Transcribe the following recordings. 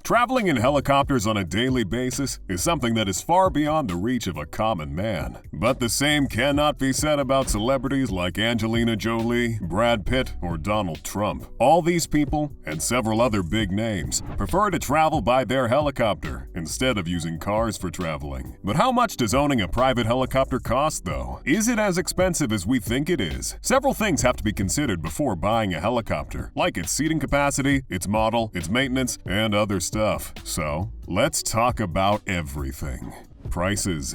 Traveling in helicopters on a daily basis is something that is far beyond the reach of a common man. But the same cannot be said about celebrities like Angelina Jolie, Brad Pitt, or Donald Trump. All these people, and several other big names, prefer to travel by their helicopter instead of using cars for traveling. But how much does owning a private helicopter cost, though? Is it as expensive as we think it is? Several things have to be considered before buying a helicopter, like its seating capacity, its model, its maintenance, and other stuff. So, let's talk about everything. Prices.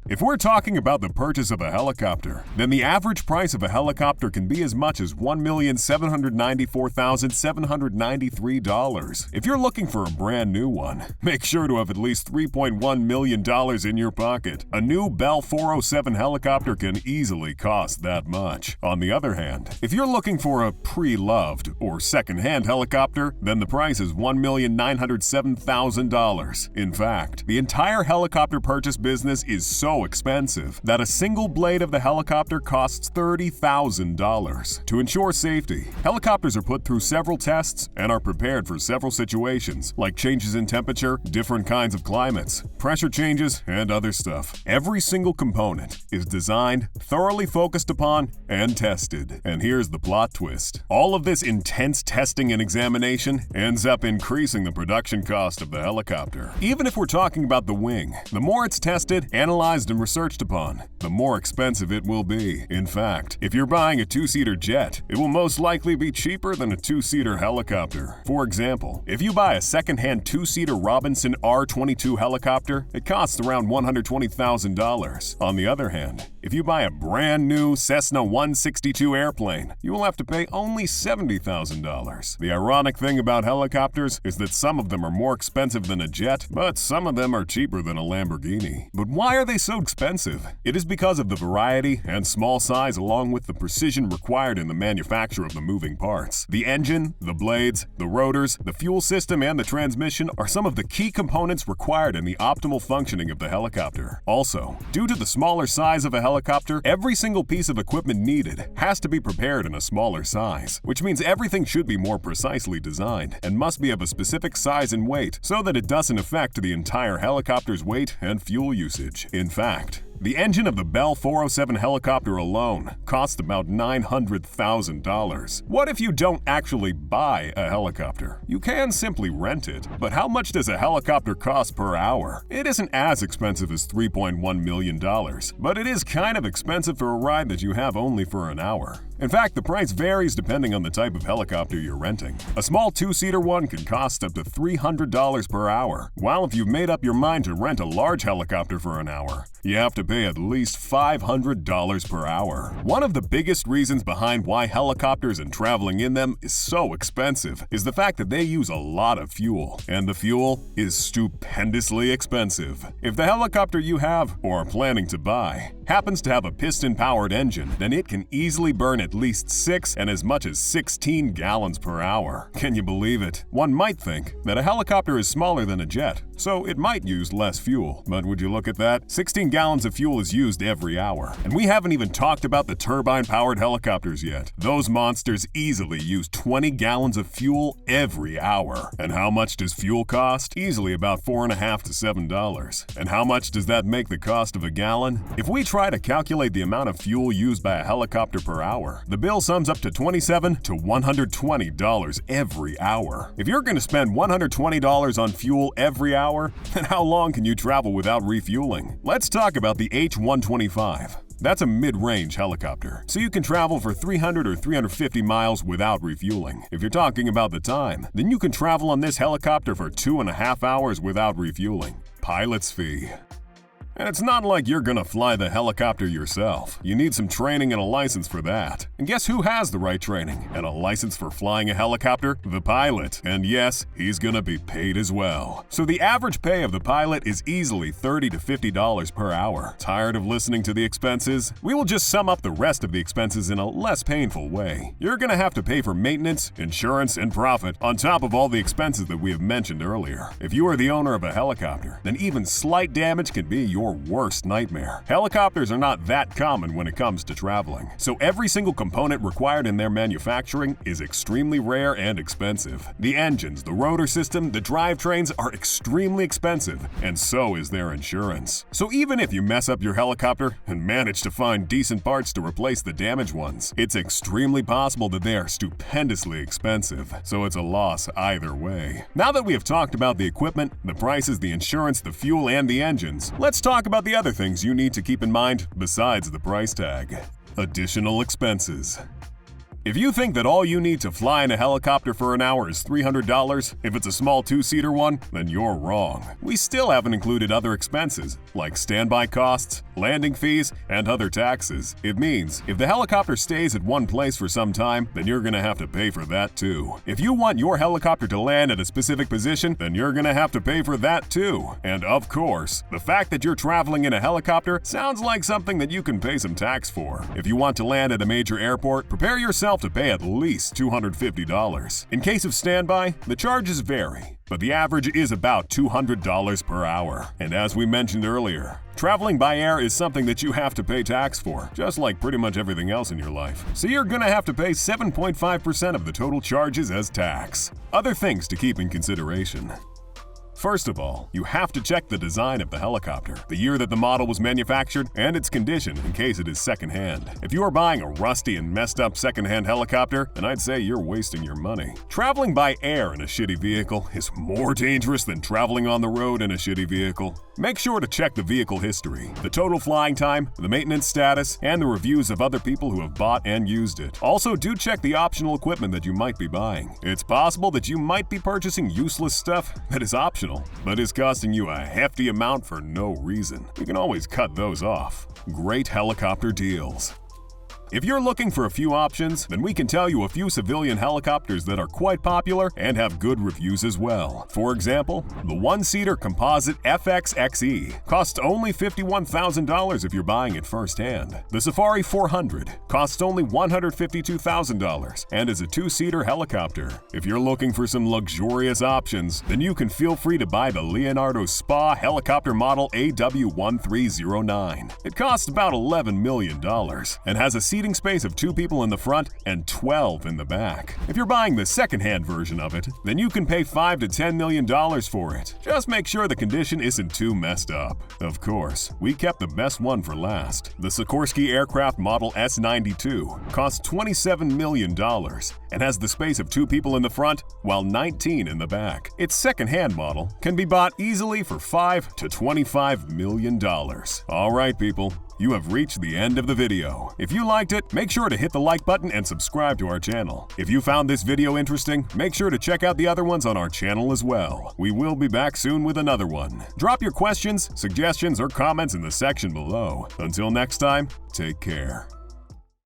If we're talking about the purchase of a helicopter, then the average price of a helicopter can be as much as $1,794,793. If you're looking for a brand new one, make sure to have at least $3.1 million in your pocket. A new Bell 407 helicopter can easily cost that much. On the other hand, if you're looking for a pre-loved or second-hand helicopter, then the price is $1,907,000. In fact, the entire helicopter purchase business is so expensive that a single blade of the helicopter costs $30,000. To ensure safety, helicopters are put through several tests and are prepared for several situations, like changes in temperature, different kinds of climates, pressure changes, and other stuff. Every single component is designed, thoroughly focused upon, and tested. And here's the plot twist. All of this intense testing and examination ends up increasing the production cost of the helicopter. Even if we're talking about the wing, the more it's tested, analyzed, and researched upon, the more expensive it will be. In fact, if you're buying a two-seater jet, it will most likely be cheaper than a two-seater helicopter. For example, if you buy a second-hand two-seater Robinson R-22 helicopter, it costs around $120,000. On the other hand, if you buy a brand new Cessna 162 airplane, you will have to pay only $70,000. The ironic thing about helicopters is that some of them are more expensive than a jet, but some of them are cheaper than a Lamborghini. But why are they so expensive? It is because of the variety and small size along with the precision required in the manufacture of the moving parts. The engine, the blades, the rotors, the fuel system, and the transmission are some of the key components required in the optimal functioning of the helicopter. Also, due to the smaller size of a helicopter, every single piece of equipment needed has to be prepared in a smaller size, which means everything should be more precisely designed and must be of a specific size and weight so that it doesn't affect the entire helicopter's weight and fuel usage. In fact, the engine of the Bell 407 helicopter alone cost about $900,000. What if you don't actually buy a helicopter? You can simply rent it, but how much does a helicopter cost per hour? It isn't as expensive as $3.1 million, but it is kind of expensive for a ride that you have only for an hour. In fact, the price varies depending on the type of helicopter you're renting. A small two-seater one can cost up to $300 per hour, while if you've made up your mind to rent a large helicopter for an hour, you have to pay at least $500 per hour. One of the biggest reasons behind why helicopters and traveling in them is so expensive is the fact that they use a lot of fuel, and the fuel is stupendously expensive. If the helicopter you have, or are planning to buy, happens to have a piston-powered engine, then it can easily burn at least 6 and as much as 16 gallons per hour. Can you believe it? One might think that a helicopter is smaller than a jet, so it might use less fuel. But would you look at that? 16 gallons of fuel is used every hour. And we haven't even talked about the turbine-powered helicopters yet. Those monsters easily use 20 gallons of fuel every hour. And how much does fuel cost? Easily about $4.50 to $7. And how much does that make the cost of a gallon? If we try to calculate the amount of fuel used by a helicopter per hour, the bill sums up to $27 to $120 every hour. If you're going to spend $120 on fuel every hour, then how long can you travel without refueling? Let's talk about the H-125. That's a mid-range helicopter, so you can travel for 300 or 350 miles without refueling. If you're talking about the time, then you can travel on this helicopter for 2.5 hours without refueling. Pilot's fee. And it's not like you're gonna fly the helicopter yourself. You need some training and a license for that. And guess who has the right training and a license for flying a helicopter? The pilot. And yes, he's gonna be paid as well. So the average pay of the pilot is easily $30 to $50 per hour. Tired of listening to the expenses? We will just sum up the rest of the expenses in a less painful way. You're gonna have to pay for maintenance, insurance, and profit on top of all the expenses that we have mentioned earlier. If you are the owner of a helicopter, then even slight damage can be your your worst nightmare. Helicopters are not that common when it comes to traveling, so every single component required in their manufacturing is extremely rare and expensive. The engines, the rotor system, the drivetrains are extremely expensive, and so is their insurance. So even if you mess up your helicopter and manage to find decent parts to replace the damaged ones, it's extremely possible that they are stupendously expensive, so it's a loss either way. Now that we have talked about the equipment, the prices, the insurance, the fuel, and the engines, let's talk about the other things you need to keep in mind besides the price tag. Additional expenses. If you think that all you need to fly in a helicopter for an hour is $300, if it's a small two-seater one, then you're wrong. We still haven't included other expenses, like standby costs, landing fees, and other taxes. It means if the helicopter stays at one place for some time, then you're gonna have to pay for that too. If you want your helicopter to land at a specific position, then you're gonna have to pay for that too. And of course, the fact that you're traveling in a helicopter sounds like something that you can pay some tax for. If you want to land at a major airport, prepare yourself to pay at least $250. In case of standby, the charges vary, but the average is about $200 per hour. And as we mentioned earlier, traveling by air is something that you have to pay tax for, just like pretty much everything else in your life. So you're gonna have to pay 7.5% of the total charges as tax. Other things to keep in consideration. First of all, you have to check the design of the helicopter, the year that the model was manufactured, and its condition in case it is secondhand. If you are buying a rusty and messed up secondhand helicopter, then I'd say you're wasting your money. Traveling by air in a shitty vehicle is more dangerous than traveling on the road in a shitty vehicle. Make sure to check the vehicle history, the total flying time, the maintenance status, and the reviews of other people who have bought and used it. Also, do check the optional equipment that you might be buying. It's possible that you might be purchasing useless stuff that is optional, but is costing you a hefty amount for no reason. You can always cut those off. Great helicopter deals. If you're looking for a few options, then we can tell you a few civilian helicopters that are quite popular and have good reviews as well. For example, the one-seater composite FX-XE costs only $51,000 if you're buying it firsthand. The Safari 400 costs only $152,000 and is a two-seater helicopter. If you're looking for some luxurious options, then you can feel free to buy the Leonardo Spa helicopter model AW1309. It costs about $11 million and has a seating space of 2 people in the front and 12 in the back. If you're buying the second-hand version of it, then you can pay $5 to $10 million for it. Just make sure the condition isn't too messed up. Of course, we kept the best one for last. The Sikorsky aircraft model S-92 costs $27 million and has the space of 2 people in the front while 19 in the back. Its second-hand model can be bought easily for $5 to $25 million. All right, people. You have reached the end of the video. If you liked it, make sure to hit the like button and subscribe to our channel. If you found this video interesting, make sure to check out the other ones on our channel as well. We will be back soon with another one. Drop your questions, suggestions, or comments in the section below. Until next time, take care.